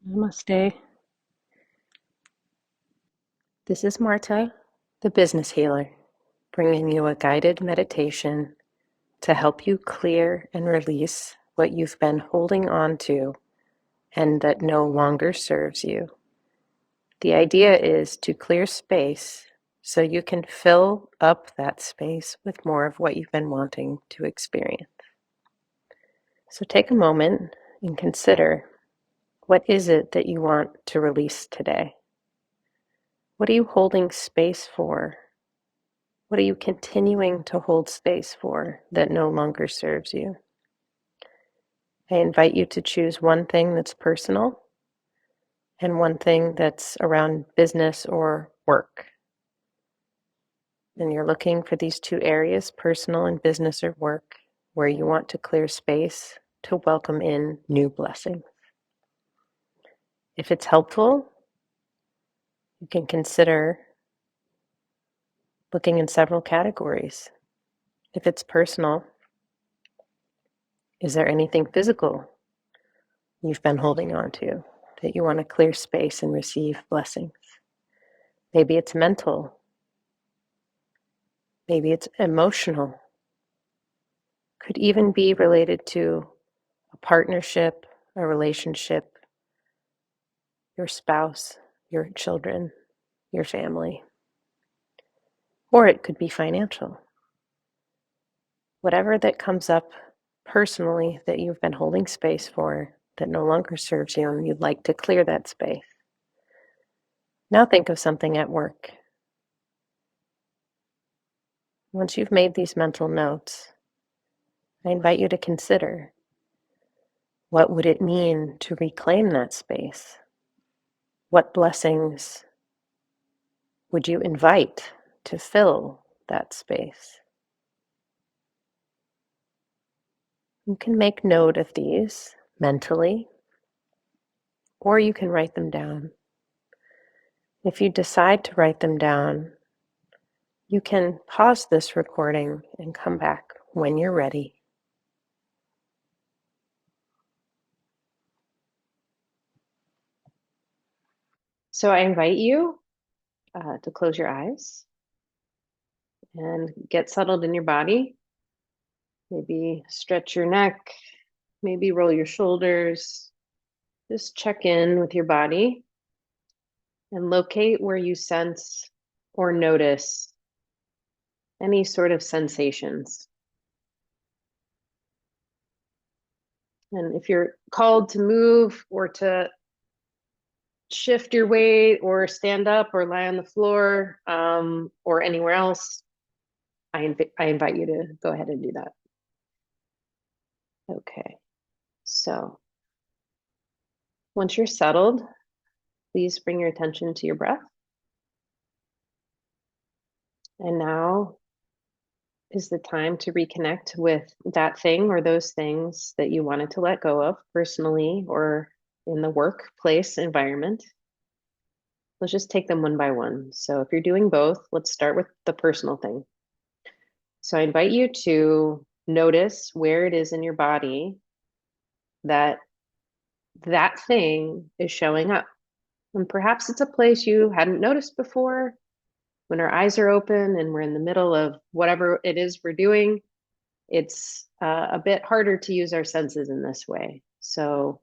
Namaste. This is Marte, the business healer, bringing you a guided meditation to help you clear and release what you've been holding on to and that no longer serves you. The idea is to clear space so you can fill up that space with more of what you've been wanting to experience. So take a moment and consider, what is it that you want to release today? What are you holding space for? What are you continuing to hold space for that no longer serves you? I invite you to choose one thing that's personal and one thing that's around business or work. And you're looking for these two areas, personal and business or work, where you want to clear space to welcome in new blessings. If it's helpful, you can consider looking in several categories. If it's personal, is there anything physical you've been holding on to that you want to clear space and receive blessings? Maybe it's mental. Maybe it's emotional. Could even be related to a partnership, a relationship, your spouse, your children, your family. Or it could be financial. Whatever that comes up personally that you've been holding space for that no longer serves you and you'd like to clear that space. Now think of something at work. Once you've made these mental notes, I invite you to consider, what would it mean to reclaim that space? What blessings would you invite to fill that space? You can make note of these mentally, or you can write them down. If you decide to write them down, you can pause this recording and come back when you're ready. So I invite you to close your eyes and get settled in your body. Maybe stretch your neck, maybe roll your shoulders. Just check in with your body and locate where you sense or notice any sort of sensations. And if you're called to move or to shift your weight or stand up or lie on the floor or anywhere else, I invite you to go ahead and do that. Okay, so once you're settled, please bring your attention to your breath. And now is the time to reconnect with that thing or those things that you wanted to let go of personally or in the workplace environment. Let's just take them one by one. So if you're doing both, let's start with the personal thing. So I invite you to notice where it is in your body that that thing is showing up. And perhaps it's a place you hadn't noticed before. When our eyes are open and we're in the middle of whatever it is we're doing, it's a bit harder to use our senses in this way. So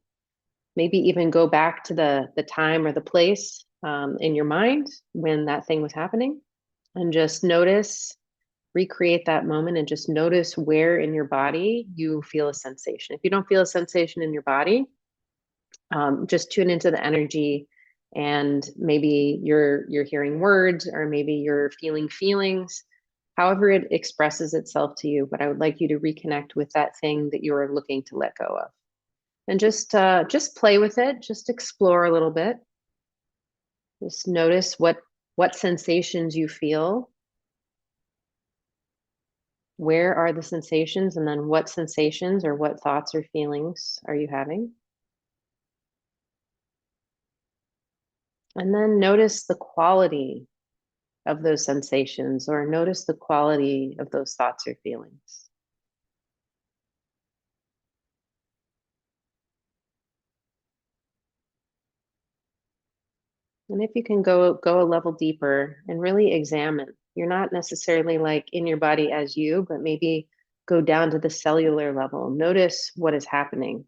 maybe even go back to the time or the place in your mind when that thing was happening, and just notice, recreate that moment, and just notice where in your body you feel a sensation. If you don't feel a sensation in your body, just tune into the energy, and maybe you're hearing words, or maybe you're feeling feelings, however it expresses itself to you. But I would like you to reconnect with that thing that you're looking to let go of, and just play with it, just explore a little bit. Just notice what sensations you feel. Where are the sensations, and then what sensations or what thoughts or feelings are you having? And then notice the quality of those sensations, or notice the quality of those thoughts or feelings. And if you can go a level deeper and really examine, you're not necessarily like in your body as you, but maybe go down to the cellular level. Notice what is happening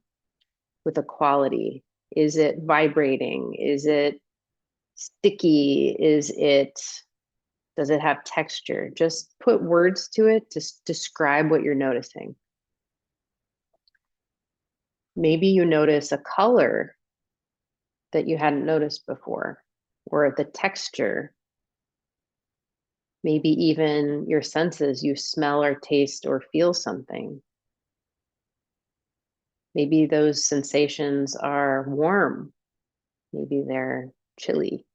with the quality. Is it vibrating? Is it sticky? Does it have texture? Just put words to it to describe what you're noticing. Maybe you notice a color that you hadn't noticed before, or the texture. Maybe even your senses, you smell or taste or feel something. Maybe those sensations are warm. Maybe they're chilly.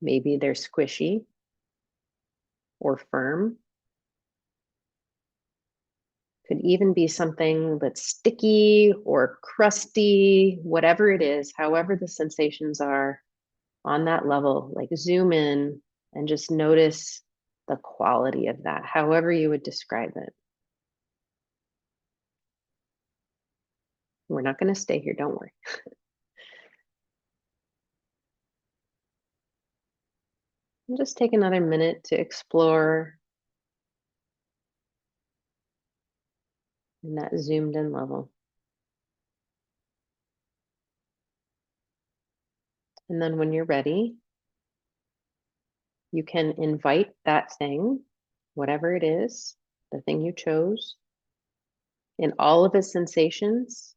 Maybe they're squishy or firm. Could even be something that's sticky or crusty, whatever it is, however the sensations are on that level, like zoom in and just notice the quality of that, however you would describe it. We're not going to stay here, don't worry. And just take another minute to explore in that zoomed in level. And then when you're ready, you can invite that thing, whatever it is, the thing you chose, in all of its sensations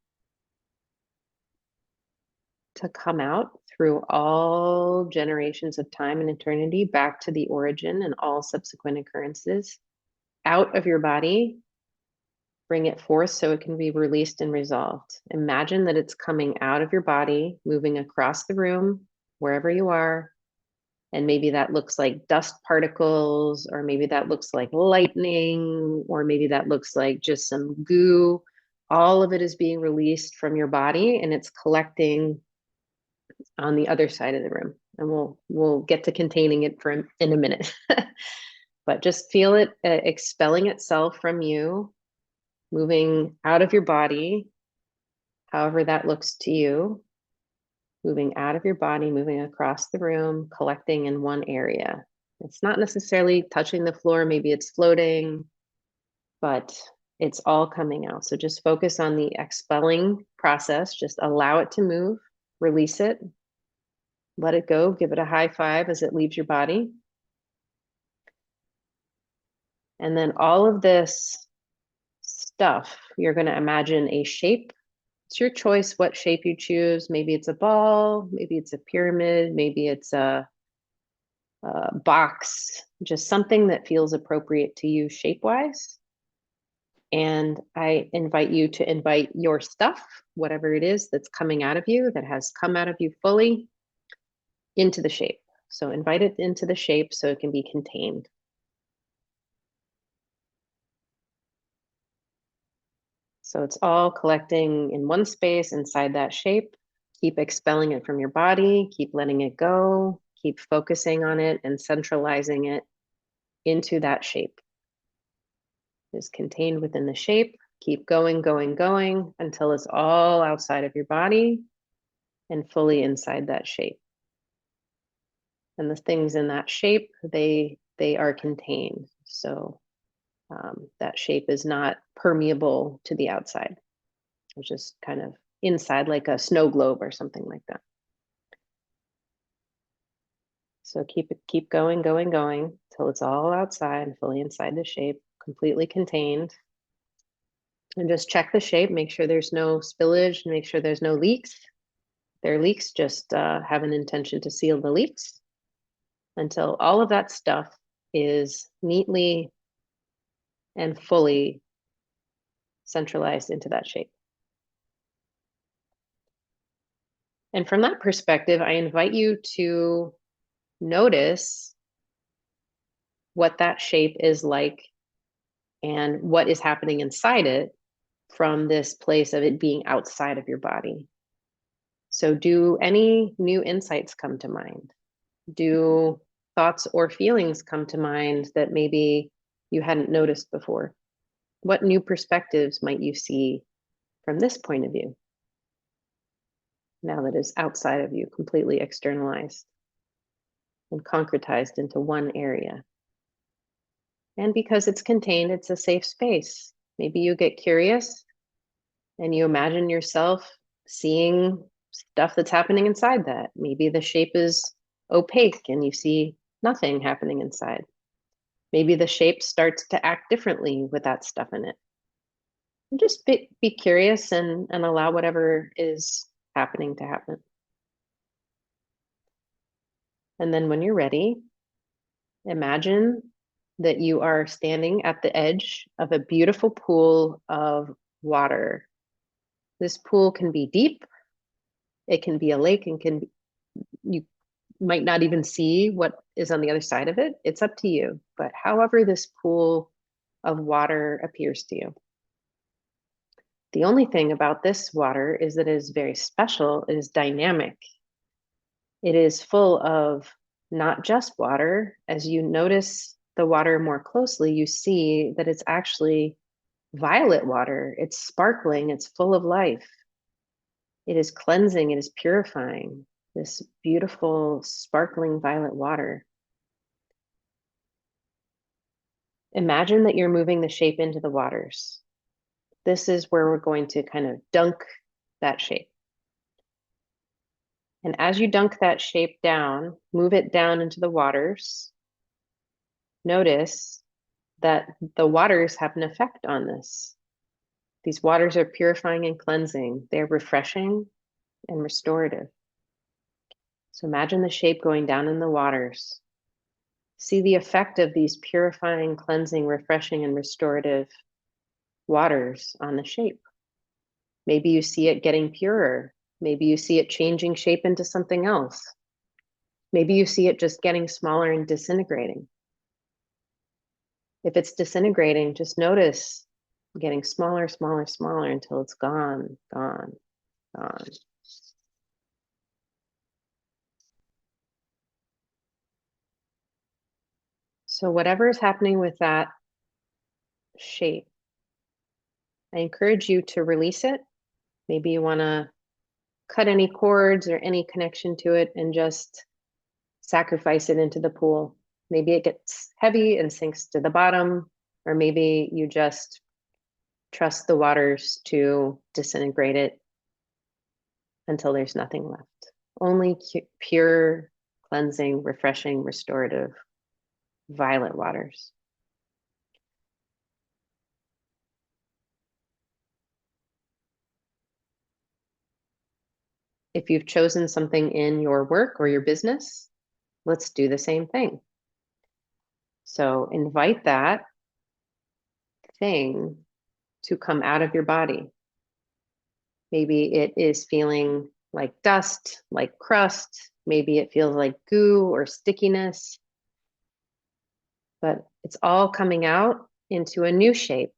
to come out through all generations of time and eternity back to the origin and all subsequent occurrences out of your body. Bring it forth so it can be released and resolved. Imagine that it's coming out of your body, moving across the room, wherever you are. And maybe that looks like dust particles, or maybe that looks like lightning, or maybe that looks like just some goo. All of it is being released from your body and it's collecting on the other side of the room. And we'll get to containing it in a minute. But just feel it expelling itself from you, moving out of your body, however that looks to you, moving out of your body, moving across the room, collecting in one area. It's not necessarily touching the floor, maybe it's floating, but it's all coming out. So just focus on the expelling process, just allow it to move, release it, let it go, give it a high five as it leaves your body. And then all of this stuff, you're going to imagine a shape. It's your choice what shape you choose. Maybe it's a ball, maybe it's a pyramid, maybe it's a box, just something that feels appropriate to you shape-wise. And I invite you to invite your stuff, whatever it is that's coming out of you, that has come out of you fully, into the shape. So invite it into the shape so it can be contained. So it's all collecting in one space inside that shape. Keep expelling it from your body, keep letting it go, keep focusing on it and centralizing it into that shape. Is contained within the shape. Keep going, going, going until it's all outside of your body and fully inside that shape. And the things in that shape, they are contained. So that shape is not permeable to the outside. It's just kind of inside like a snow globe or something like that. So keep going, going, going till it's all outside, fully inside the shape, completely contained. And just check the shape, make sure there's no spillage, make sure there's no leaks. If there are leaks, just have an intention to seal the leaks until all of that stuff is neatly and fully centralized into that shape. And from that perspective, I invite you to notice what that shape is like and what is happening inside it from this place of it being outside of your body. So do any new insights come to mind? Do thoughts or feelings come to mind that maybe you hadn't noticed before? What new perspectives might you see from this point of view? now that is outside of you, completely externalized and concretized into one area. And because it's contained, it's a safe space. Maybe you get curious and you imagine yourself seeing stuff that's happening inside that. Maybe the shape is opaque and you see nothing happening inside. Maybe the shape starts to act differently with that stuff in it. And just be curious and allow whatever is happening to happen. And then when you're ready, imagine that you are standing at the edge of a beautiful pool of water. This pool can be deep, it can be a lake, and you might not even see what is on the other side of it. It's up to you. But however this pool of water appears to you. The only thing about this water is that it is very special. It is dynamic. It is full of not just water. As you notice the water more closely, you see that it's actually violet water. It's sparkling. It's full of life. It is cleansing. It is purifying. This beautiful, sparkling violet water. Imagine that you're moving the shape into the waters. This is where we're going to kind of dunk that shape. And as you dunk that shape down, move it down into the waters, notice that the waters have an effect on this. These waters are purifying and cleansing. They're refreshing and restorative. So imagine the shape going down in the waters. See the effect of these purifying, cleansing, refreshing, and restorative waters on the shape. Maybe you see it getting purer. Maybe you see it changing shape into something else. Maybe you see it just getting smaller and disintegrating. If it's disintegrating, just notice getting smaller, smaller, smaller until it's gone, gone, gone. So whatever is happening with that shape, I encourage you to release it. Maybe you want to cut any cords or any connection to it and just sacrifice it into the pool. Maybe it gets heavy and sinks to the bottom, or maybe you just trust the waters to disintegrate it until there's nothing left. Only pure, cleansing, refreshing, restorative, violet waters. If you've chosen something in your work or your business, let's do the same thing. So invite that thing to come out of your body. Maybe it is feeling like dust, like crust. Maybe it feels like goo or stickiness. But it's all coming out into a new shape,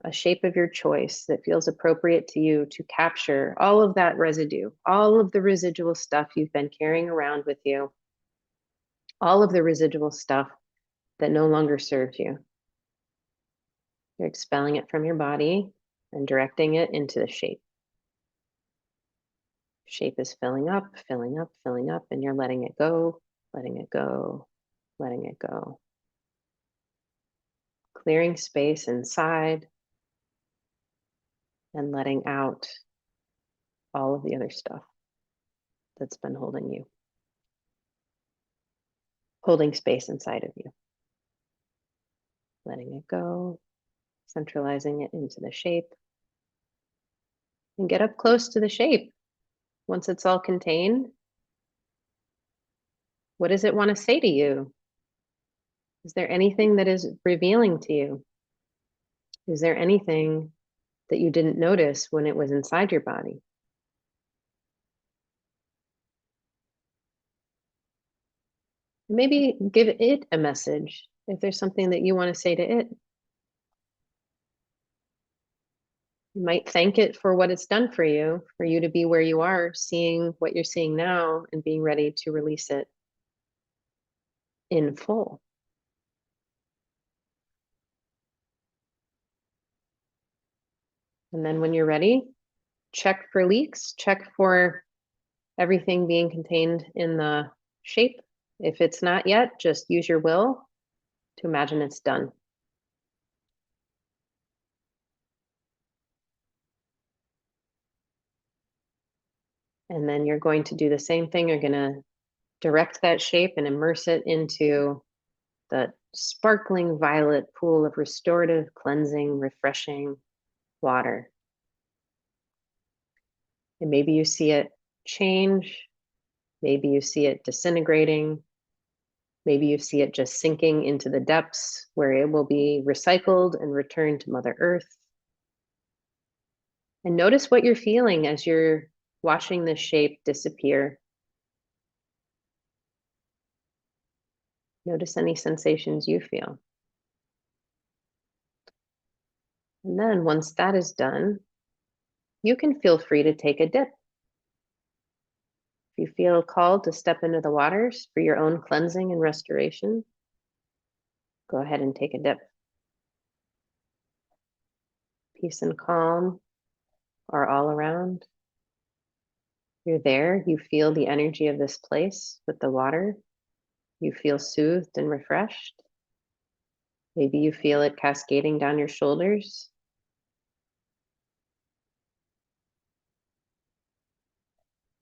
a shape of your choice that feels appropriate to you to capture all of that residue, all of the residual stuff you've been carrying around with you, all of the residual stuff that no longer serves you. You're expelling it from your body and directing it into the shape. Shape is filling up, filling up, filling up, and you're letting it go, letting it go, letting it go. Clearing space inside and letting out all of the other stuff that's been holding you, holding space inside of you. Letting it go, centralizing it into the shape, and get up close to the shape. Once it's all contained, what does it want to say to you? Is there anything that is revealing to you? Is there anything that you didn't notice when it was inside your body? Maybe give it a message if there's something that you want to say to it. You might thank it for what it's done for you to be where you are, seeing what you're seeing now and being ready to release it in full. And then when you're ready, check for leaks, check for everything being contained in the shape. If it's not yet, just use your will to imagine it's done. And then you're going to do the same thing. You're going to direct that shape and immerse it into the sparkling violet pool of restorative, cleansing, refreshing water. And maybe you see it change. Maybe you see it disintegrating. Maybe you see it just sinking into the depths where it will be recycled and returned to Mother Earth. And notice what you're feeling as you're watching this shape disappear. Notice any sensations you feel. And then once that is done, you can feel free to take a dip. If you feel called to step into the waters for your own cleansing and restoration, go ahead and take a dip. Peace and calm are all around. You're there, you feel the energy of this place with the water. You feel soothed and refreshed. Maybe you feel it cascading down your shoulders.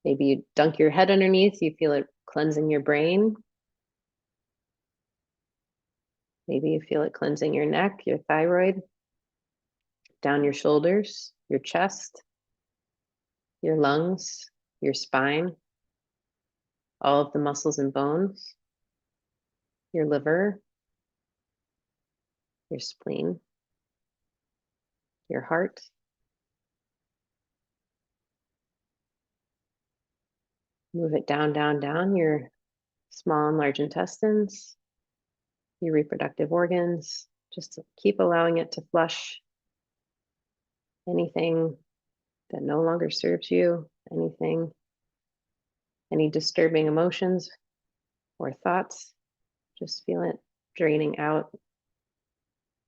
Maybe you dunk your head underneath, you feel it cleansing your brain. Maybe you feel it cleansing your neck, your thyroid, down your shoulders, your chest, your lungs, your spine, all of the muscles and bones, your liver, your spleen, your heart. Move it down, down, down your small and large intestines, your reproductive organs. Just keep allowing it to flush anything that no longer serves you, anything, any disturbing emotions or thoughts. Just feel it draining out,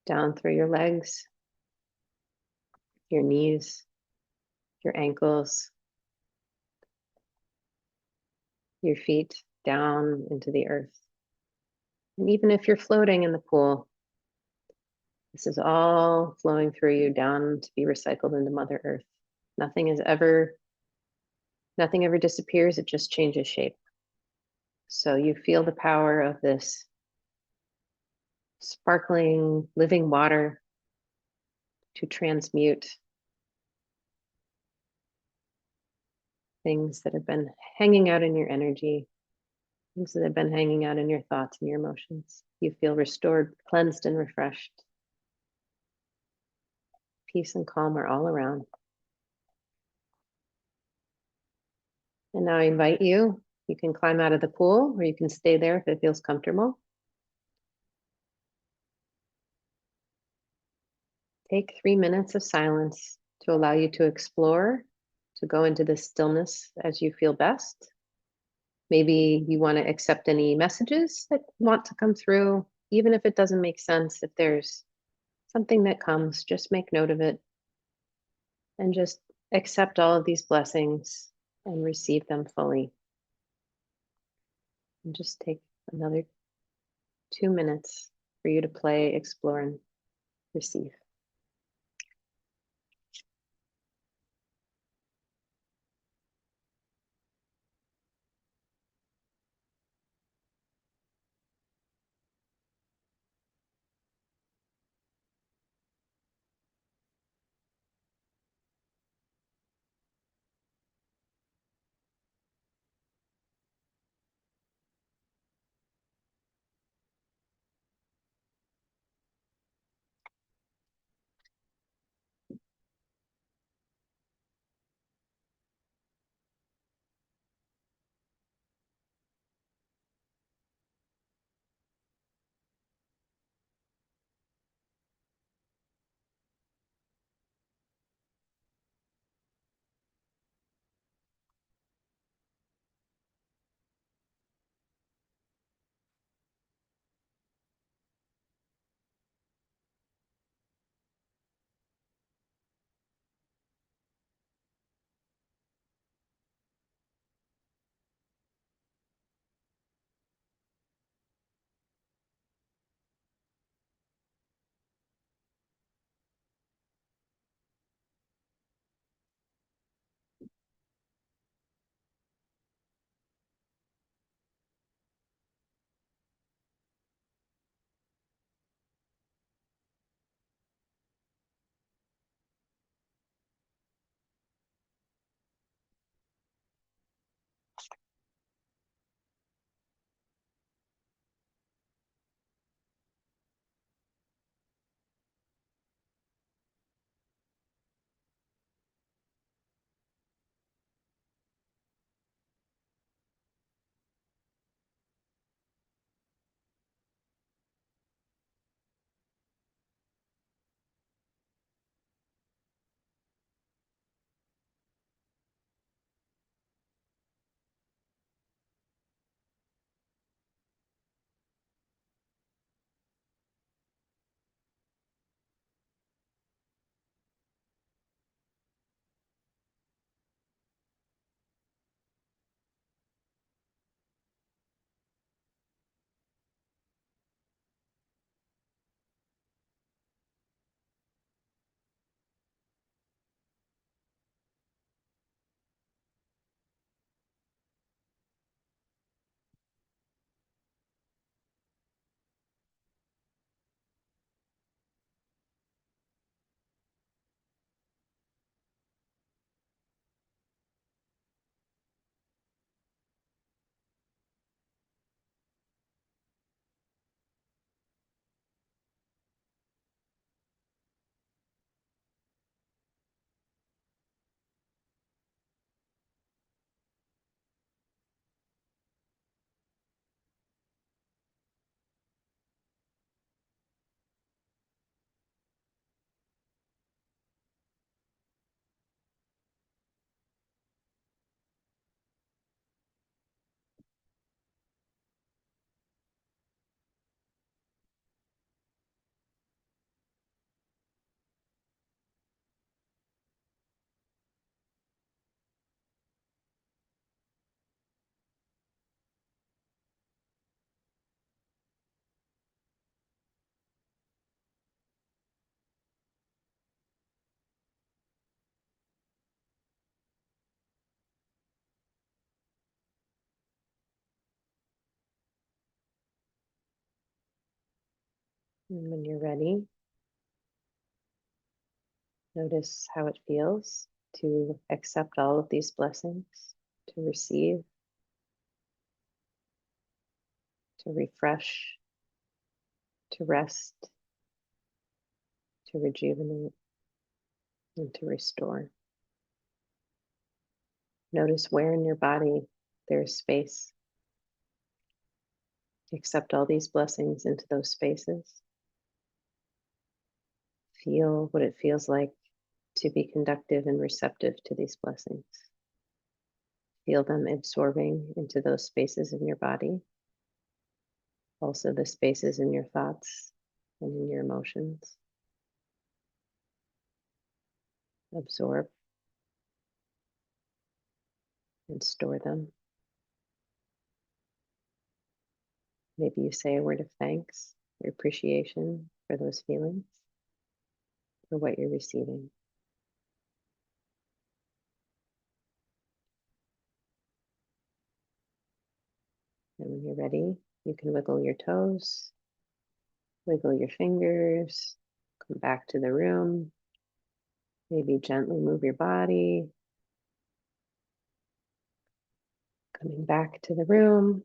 down through your legs, your knees, your ankles, your feet, down into the earth. And even if you're floating in the pool, this is all flowing through you down to be recycled into Mother Earth. Nothing ever disappears, it just changes shape. So you feel the power of this sparkling, living water to transmute things that have been hanging out in your energy, things that have been hanging out in your thoughts and your emotions. You feel restored, cleansed, and refreshed. Peace and calm are all around. And now I invite you, you can climb out of the pool or you can stay there if it feels comfortable. Take 3 minutes of silence to allow you to explore, to go into the stillness as you feel best. Maybe you want to accept any messages that want to come through, even if it doesn't make sense. If there's something that comes, just make note of it and just accept all of these blessings and receive them fully. And just take another 2 minutes for you to play, explore, and receive. And when you're ready, notice how it feels to accept all of these blessings, to receive, to refresh, to rest, to rejuvenate, and to restore. Notice where in your body there's space. Accept all these blessings into those spaces. Feel what it feels like to be conductive and receptive to these blessings. Feel them absorbing into those spaces in your body, also the spaces in your thoughts and in your emotions. Absorb and store them. Maybe you say a word of thanks or appreciation for those feelings, for what you're receiving. And when you're ready, you can wiggle your toes, wiggle your fingers, come back to the room, maybe gently move your body, coming back to the room,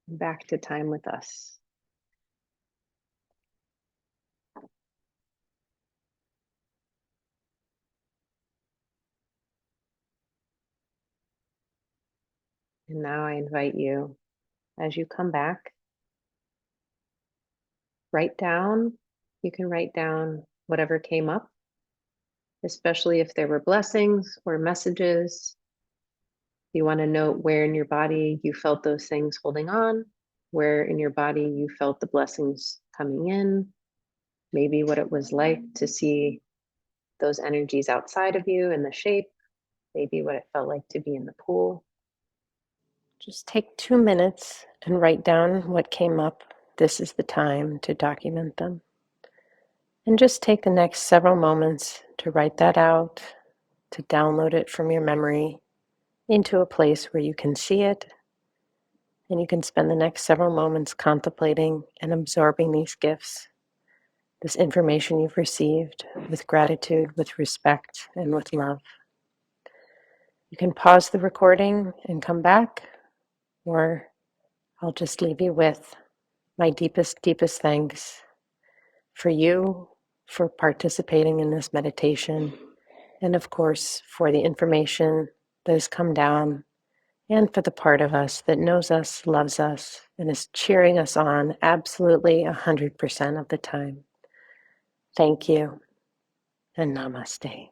back to time with us. And now I invite you, as you come back, write down, you can write down whatever came up, especially if there were blessings or messages. You want to note where in your body you felt those things holding on, where in your body you felt the blessings coming in, maybe what it was like to see those energies outside of you in the shape, maybe what it felt like to be in the pool. Just take 2 minutes and write down what came up. This is the time to document them. And just take the next several moments to write that out, to download it from your memory into a place where you can see it. And you can spend the next several moments contemplating and absorbing these gifts, this information you've received, with gratitude, with respect, and with love. You can pause the recording and come back, or I'll just leave you with my deepest, deepest thanks for you, for participating in this meditation, and of course, for the information that has come down, and for the part of us that knows us, loves us, and is cheering us on absolutely 100% of the time. Thank you, and namaste.